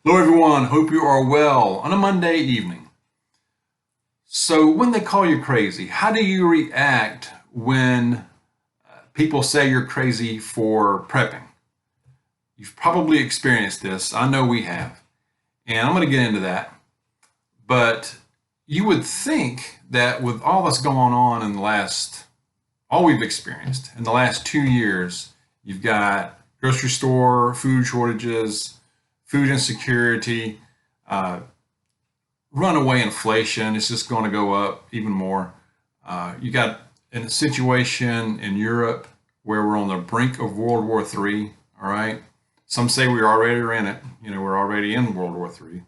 Hello, everyone. Hope you are well on a Monday evening. So, when they call you crazy, how do you react when people say you're crazy for prepping? You've probably experienced this. I know we have. And I'm going to get into that. But you would think that with all that's going on in all we've experienced in the last 2 years, you've got grocery store, food shortages, food insecurity, uh, runaway inflation. It's just going to go up even more. You got a situation in Europe where we're on the brink of World War III. All right. Some say we already are in it. We're already in World War III.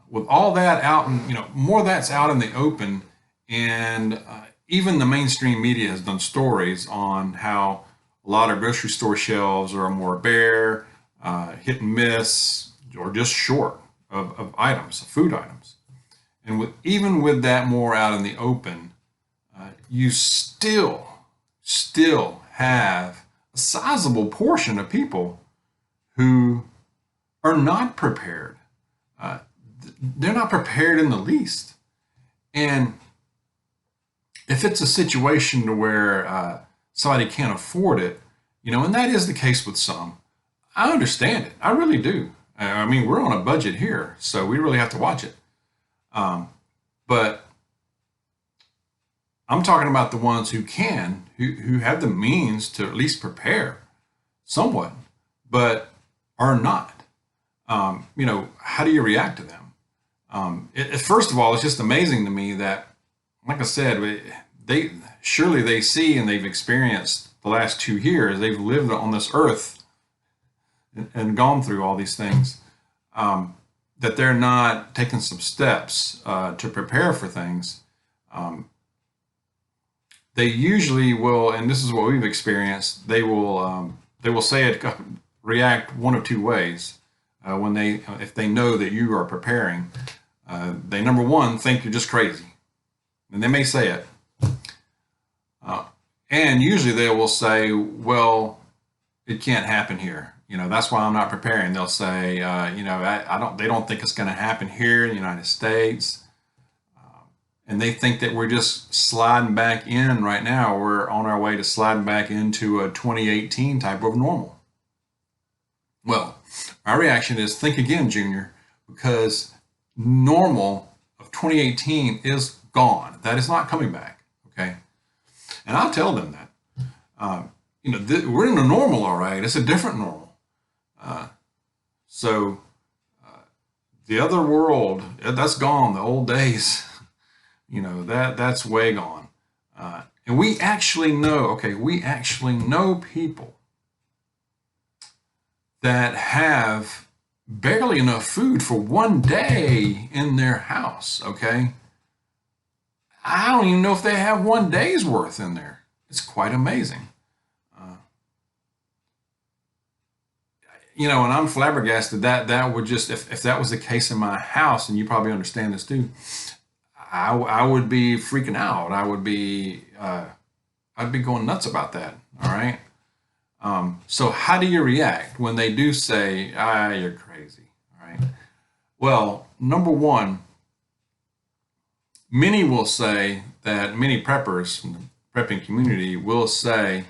With all that out, and more that's out in the open, and even the mainstream media has done stories on how a lot of grocery store shelves are more bare, hit and miss, or just short of items, food items. And even with that more out in the open, you still have a sizable portion of people who are not prepared. Uh, they're not prepared in the least. And if it's a situation to where somebody can't afford it, and that is the case with some, I understand it. I really do. I mean, we're on a budget here, so we really have to watch it. But I'm talking about the ones who have the means to at least prepare somewhat, but are not. How do you react to them? First of all, it's just amazing to me that, like I said, they see and they've experienced the last 2 years. They've lived on this earth and gone through all these things. That they're not taking some steps to prepare for things. They usually will, and this is what we've experienced. They will say it, react one of two ways. If they know that you are preparing, they number one think you're just crazy, and they may say it. And usually they will say, "Well, it can't happen here. That's why I'm not preparing." They'll say, I don't. They don't think it's going to happen here in the United States, and they think that we're just sliding back in right now. We're on our way to sliding back into a 2018 type of normal. Well, my reaction is think again, Junior, because normal of 2018 is gone. That is not coming back. Okay, and I'll tell them that. We're in a normal, all right. It's a different normal. So the other world, that's gone. The old days, that's way gone. And we actually know, okay, we actually know people that have barely enough food for one day in their house, okay? I don't even know if they have one day's worth in there. It's quite amazing. And I'm flabbergasted that would just, if that was the case in my house, and you probably understand this too, I would be freaking out. I'd be going nuts about that. All right. So how do you react when they do say, you're crazy? All right. Well, number one, many preppers from the prepping community will say,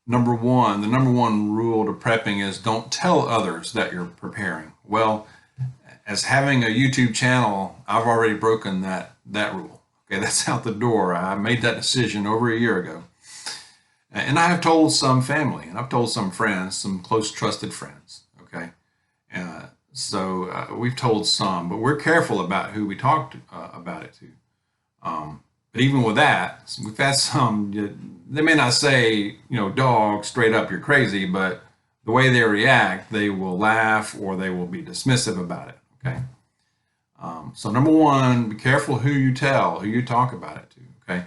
the number one rule to prepping is don't tell others that you're preparing. Well, as having a YouTube channel, I've already broken that rule. Okay, that's out the door. I made that decision over a year ago. And I have told some family, and I've told some friends, some close trusted friends. Okay, so we've told some, but we're careful about who we talk about it to. But even with that, we've had some, they may not say, dog, straight up, you're crazy, but the way they react, they will laugh or they will be dismissive about it. Okay. So number one, be careful who you talk about it to. Okay.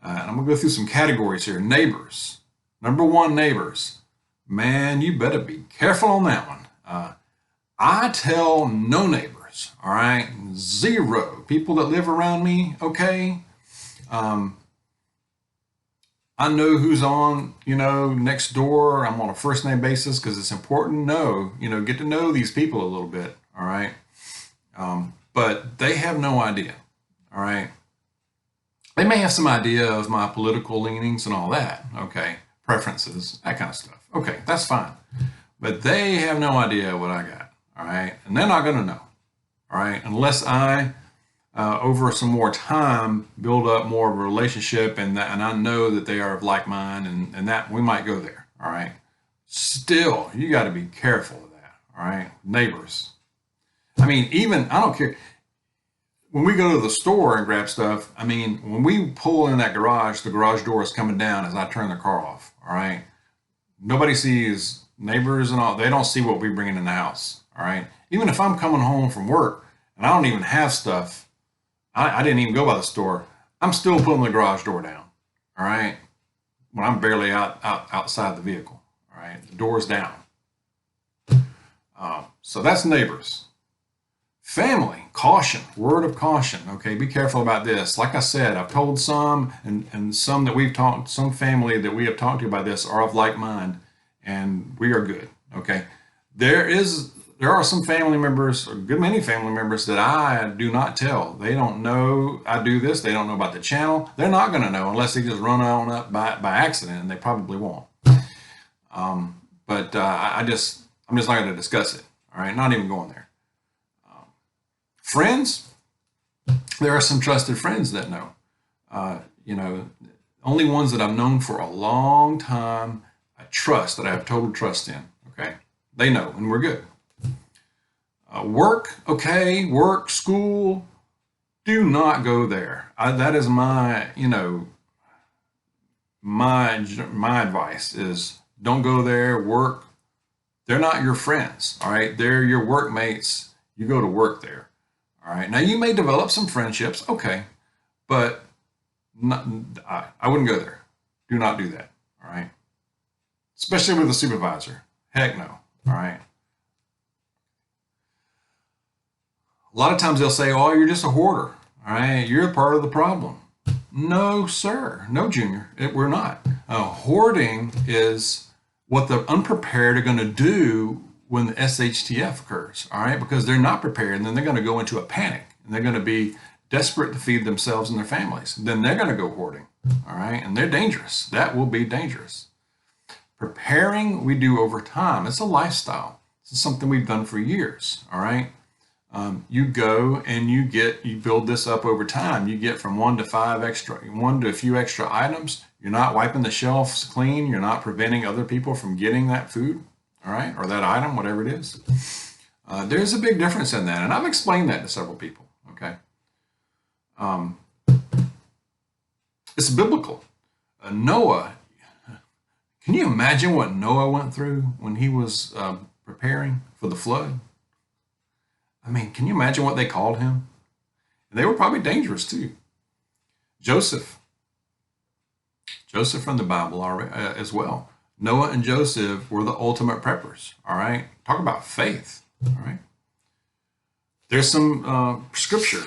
And I'm going to go through some categories here. Neighbors. Number one, neighbors. Man, you better be careful on that one. I tell no neighbors. All right. Zero people that live around me. Okay. I know who's on, next door. I'm on a first name basis because it's important to know, get to know these people a little bit. All right. But they have no idea. All right. They may have some idea of my political leanings and all that. Okay. Preferences, that kind of stuff. Okay. That's fine. But they have no idea what I got. All right. And they're not going to know. All right. Unless I, over some more time, build up more of a relationship and I know that they are of like mind and that we might go there. All right. Still, you got to be careful of that. All right. Neighbors. I mean, even, I don't care. When we go to the store and grab stuff, I mean, when we pull in that garage, the garage door is coming down as I turn the car off. All right. Nobody sees neighbors and all. They don't see what we bring in the house. All right. Even if I'm coming home from work and I don't even have stuff, I didn't even go by the store. I'm still pulling the garage door down. All right. When I'm barely outside the vehicle. All right. The door's down. So that's neighbors. Family, caution, word of caution. Okay, be careful about this. Like I said, I've told some and some that we've talked, some family that we have talked to about this are of like mind, and we are good. Okay, there are some family members, a good many family members that I do not tell. They don't know I do this. They don't know about the channel. They're not going to know unless they just run on up by accident, and they probably won't. But I'm just not going to discuss it. All right, not even going there. Friends, there are some trusted friends that know. Only ones that I've known for a long time, I trust, that I have total trust in. Okay, they know, and we're good. Work, okay, work, school, do not go there. That is my advice is don't go there. Work, they're not your friends. All right, they're your workmates. You go to work there. All right. Now you may develop some friendships, okay, but I wouldn't go there. Do not do that. All right. Especially with a supervisor. Heck no. All right. A lot of times they'll say, "Oh, you're just a hoarder. All right, you're part of the problem." No, sir. No, Junior. We're not. Hoarding is what the unprepared are going to do when the SHTF occurs, all right? Because they're not prepared, and then they're going to go into a panic, and they're going to be desperate to feed themselves and their families. Then they're going to go hoarding, all right? And they're dangerous. That will be dangerous. Preparing, we do over time. It's a lifestyle. It's something we've done for years, all right? You go and you build this up over time. You get from one to a few extra items. You're not wiping the shelves clean. You're not preventing other people from getting that food. All right, or that item, whatever it is. There's a big difference in that, and I've explained that to several people. Okay, it's biblical. Noah. Can you imagine what Noah went through when he was preparing for the flood? I mean, can you imagine what they called him? They were probably dangerous too. Joseph from the Bible as well. Noah and Joseph were the ultimate preppers, all right? Talk about faith, all right? There's some scripture.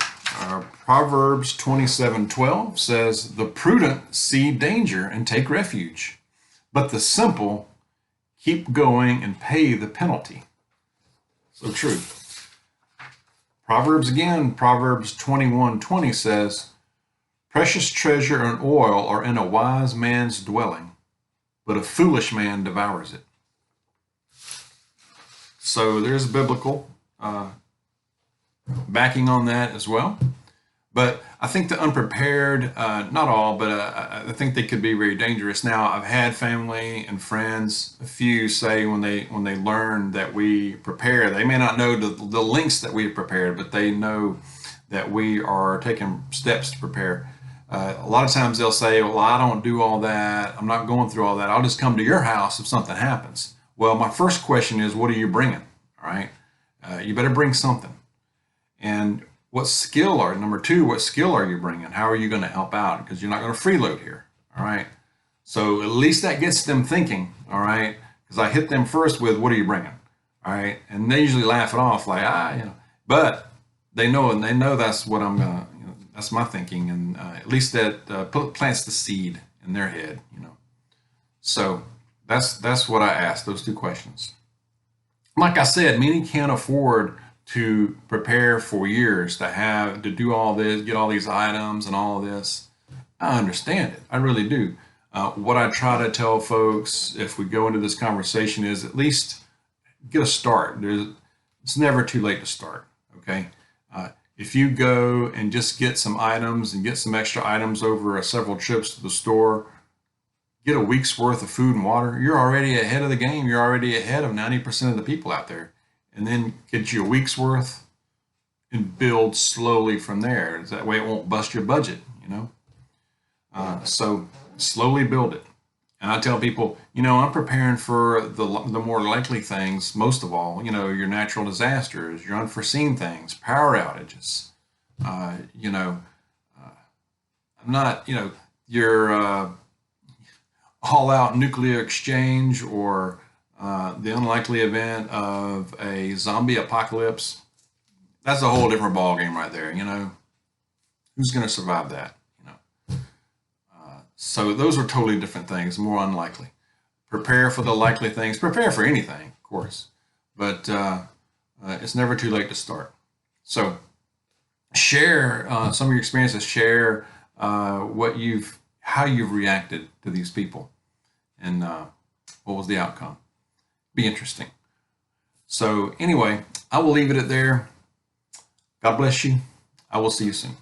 Proverbs 27:12 says, "The prudent see danger and take refuge, but the simple keep going and pay the penalty." So true. Proverbs 21:20 says, "Precious treasure and oil are in a wise man's dwelling, but a foolish man devours it." So there's biblical backing on that as well. But I think the unprepared, not all, but I think they could be very dangerous. Now, I've had family and friends, a few say when they learn that we prepare, they may not know the lengths that we've prepared, but they know that we are taking steps to prepare. A lot of times they'll say, "Well, I don't do all that. I'm not going through all that. I'll just come to your house if something happens." Well, my first question is, what are you bringing? All right. You better bring something. And number two, what skill are you bringing? How are you going to help out? Because you're not going to freeload here. All right. So at least that gets them thinking. All right. Because I hit them first with, what are you bringing? All right. And they usually laugh it off like, but they know that's what I'm going to, that's my thinking. And at least that plants the seed in their head, you know. So that's what I asked, those two questions. Like I said, many can't afford to prepare for years, to do all this, get all these items and all of this. I understand it. I really do. What I try to tell folks if we go into this conversation is at least get a start. It's never too late to start. Okay. If you go and just get some items and get some extra items over several trips to the store, get a week's worth of food and water, you're already ahead of the game. You're already ahead of 90% of the people out there. And then get you a week's worth and build slowly from there. That way it won't bust your budget, you know. So slowly build it. And I tell people, I'm preparing for the more likely things, most of all, your natural disasters, your unforeseen things, power outages. I'm not, your all out nuclear exchange or the unlikely event of a zombie apocalypse. That's a whole different ballgame right there, Who's going to survive that? So those are totally different things, more unlikely. Prepare for the likely things. Prepare for anything, of course, but it's never too late to start. So share some of your experiences. Share how you've reacted to these people, and what was the outcome. Be interesting. So anyway, I will leave it at there. God bless you. I will see you soon.